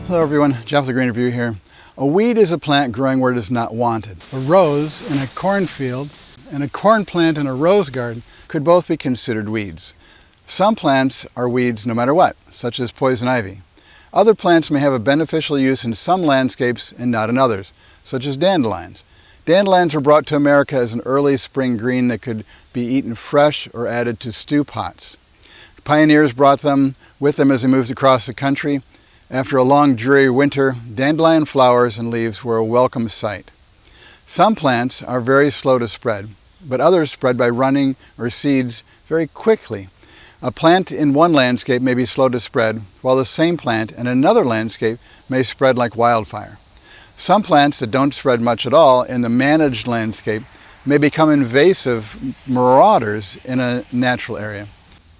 Hello everyone, Jeff the Green Review here. A weed is a plant growing where it is not wanted. A rose in a cornfield and a corn plant in a rose garden could both be considered weeds. Some plants are weeds no matter what, such as poison ivy. Other plants may have a beneficial use in some landscapes and not in others, such as dandelions. Dandelions were brought to America as an early spring green that could be eaten fresh or added to stew pots. Pioneers brought them with them as they moved across the country. After a long, dreary winter, dandelion flowers and leaves were a welcome sight. Some plants are very slow to spread, but others spread by running or seeds very quickly. A plant in one landscape may be slow to spread, while the same plant in another landscape may spread like wildfire. Some plants that don't spread much at all in the managed landscape may become invasive marauders in a natural area,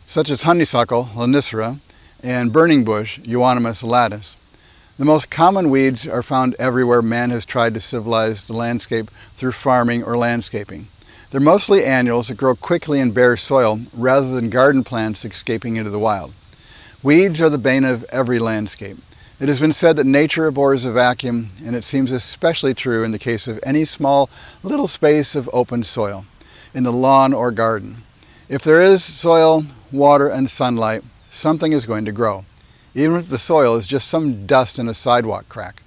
such as honeysuckle, Lonicera, and burning bush, Euonymus elatus. The most common weeds are found everywhere man has tried to civilize the landscape through farming or landscaping. They're mostly annuals that grow quickly in bare soil rather than garden plants escaping into the wild. Weeds are the bane of every landscape. It has been said that nature abhors a vacuum, and it seems especially true in the case of any small little space of open soil, in the lawn or garden. If there is soil, water, and sunlight, something is going to grow, even if the soil is just some dust in a sidewalk crack.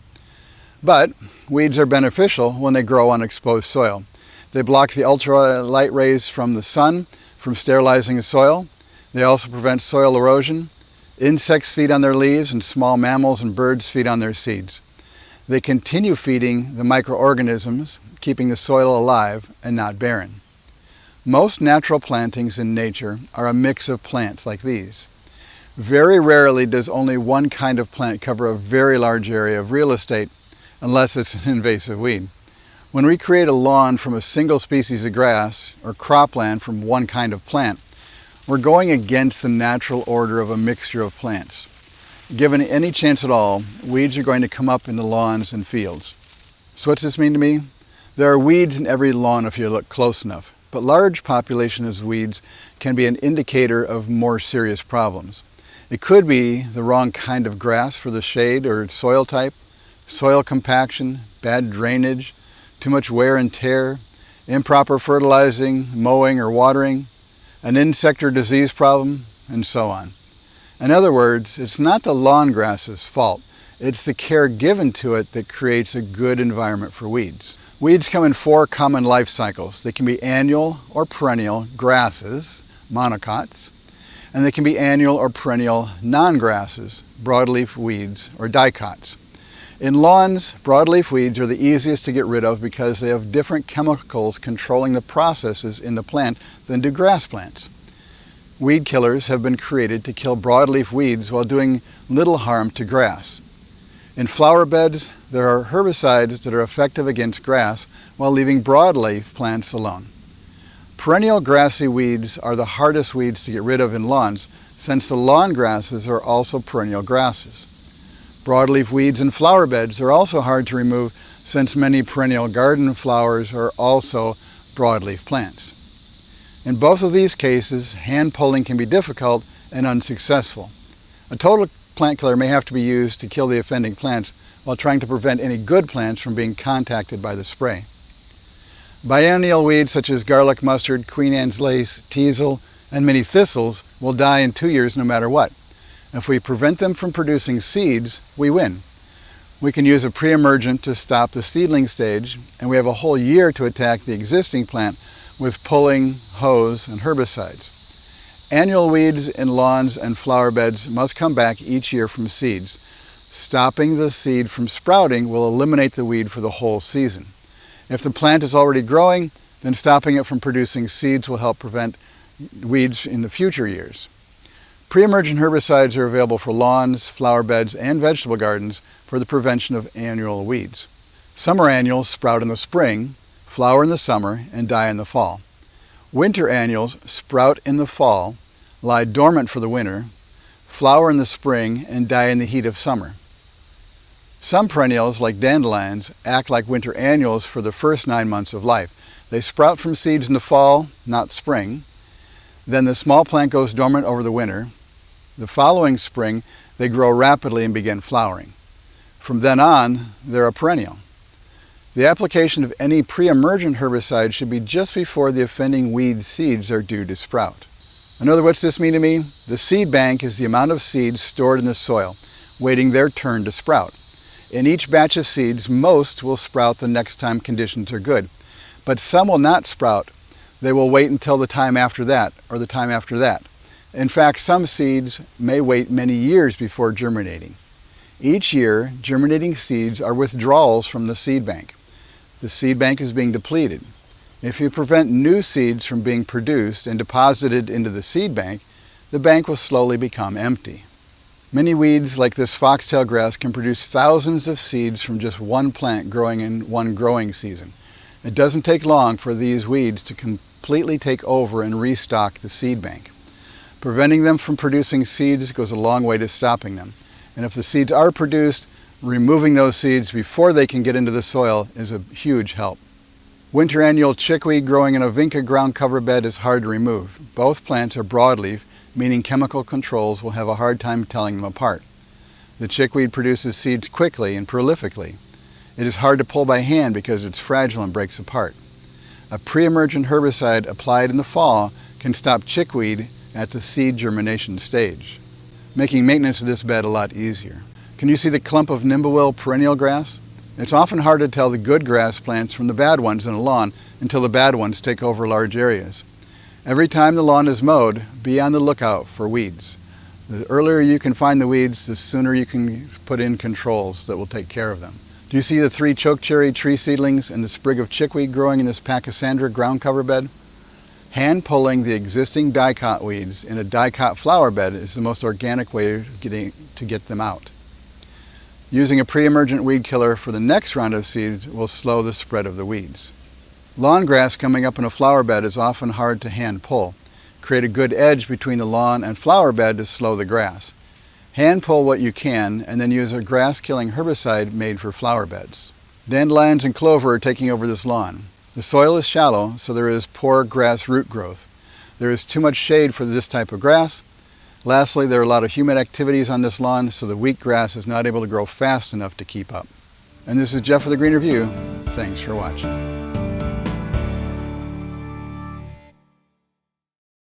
But weeds are beneficial when they grow on exposed soil. They block the ultraviolet rays from the sun from sterilizing the soil. They also prevent soil erosion. Insects feed on their leaves, and small mammals and birds feed on their seeds. They continue feeding the microorganisms, keeping the soil alive and not barren. Most natural plantings in nature are a mix of plants like these. Very rarely does only one kind of plant cover a very large area of real estate, unless it's an invasive weed. When we create a lawn from a single species of grass, or cropland from one kind of plant, we're going against the natural order of a mixture of plants. Given any chance at all, weeds are going to come up in the lawns and fields. So what's this mean to me? There are weeds in every lawn if you look close enough, but large populations of weeds can be an indicator of more serious problems. It could be the wrong kind of grass for the shade or soil type, soil compaction, bad drainage, too much wear and tear, improper fertilizing, mowing, or watering, an insect or disease problem, and so on. In other words, it's not the lawn grass's fault. It's the care given to it that creates a good environment for weeds. Weeds come in 4 common life cycles. They can be annual or perennial grasses, monocots, and they can be annual or perennial non-grasses, broadleaf weeds, or dicots. In lawns, broadleaf weeds are the easiest to get rid of because they have different chemicals controlling the processes in the plant than do grass plants. Weed killers have been created to kill broadleaf weeds while doing little harm to grass. In flower beds, there are herbicides that are effective against grass while leaving broadleaf plants alone. Perennial grassy weeds are the hardest weeds to get rid of in lawns, since the lawn grasses are also perennial grasses. Broadleaf weeds in flower beds are also hard to remove, since many perennial garden flowers are also broadleaf plants. In both of these cases, hand pulling can be difficult and unsuccessful. A total plant killer may have to be used to kill the offending plants while trying to prevent any good plants from being contacted by the spray. Biennial weeds such as garlic mustard, Queen Anne's lace, teasel, and many thistles will die in 2 years no matter what. If we prevent them from producing seeds, we win. We can use a pre-emergent to stop the seedling stage, and we have a whole year to attack the existing plant with pulling, hose, and herbicides. Annual weeds in lawns and flower beds must come back each year from seeds. Stopping the seed from sprouting will eliminate the weed for the whole season. If the plant is already growing, then stopping it from producing seeds will help prevent weeds in the future years. Pre-emergent herbicides are available for lawns, flower beds, and vegetable gardens for the prevention of annual weeds. Summer annuals sprout in the spring, flower in the summer, and die in the fall. Winter annuals sprout in the fall, lie dormant for the winter, flower in the spring, and die in the heat of summer. Some perennials, like dandelions, act like winter annuals for the first 9 months of life. They sprout from seeds in the fall, not spring. Then the small plant goes dormant over the winter. The following spring, they grow rapidly and begin flowering. From then on, they're a perennial. The application of any pre-emergent herbicide should be just before the offending weed seeds are due to sprout. In other words, what's this mean to me? The seed bank is the amount of seeds stored in the soil, waiting their turn to sprout. In each batch of seeds, most will sprout the next time conditions are good, but some will not sprout. They will wait until the time after that, or the time after that. In fact, some seeds may wait many years before germinating. Each year, germinating seeds are withdrawals from the seed bank. The seed bank is being depleted. If you prevent new seeds from being produced and deposited into the seed bank, the bank will slowly become empty. Many weeds like this foxtail grass can produce thousands of seeds from just one plant growing in one growing season. It doesn't take long for these weeds to completely take over and restock the seed bank. Preventing them from producing seeds goes a long way to stopping them. And if the seeds are produced, removing those seeds before they can get into the soil is a huge help. Winter annual chickweed growing in a vinca ground cover bed is hard to remove. Both plants are broadleaf, meaning chemical controls will have a hard time telling them apart. The chickweed produces seeds quickly and prolifically. It is hard to pull by hand because it's fragile and breaks apart. A pre-emergent herbicide applied in the fall can stop chickweed at the seed germination stage, making maintenance of this bed a lot easier. Can you see the clump of nimblewill perennial grass? It's often hard to tell the good grass plants from the bad ones in a lawn until the bad ones take over large areas. Every time the lawn is mowed, be on the lookout for weeds. The earlier you can find the weeds, the sooner you can put in controls that will take care of them. Do you see the 3 chokecherry tree seedlings and the sprig of chickweed growing in this pachysandra ground cover bed? Hand pulling the existing dicot weeds in a dicot flower bed is the most organic way to get them out. Using a pre-emergent weed killer for the next round of seeds will slow the spread of the weeds. Lawn grass coming up in a flower bed is often hard to hand pull. Create a good edge between the lawn and flower bed to slow the grass. Hand pull what you can and then use a grass-killing herbicide made for flower beds. Dandelions and clover are taking over this lawn. The soil is shallow, so there is poor grass root growth. There is too much shade for this type of grass. Lastly, there are a lot of humid activities on this lawn, so the weak grass is not able to grow fast enough to keep up. And this is Jeff with the Green Review. Thanks for watching.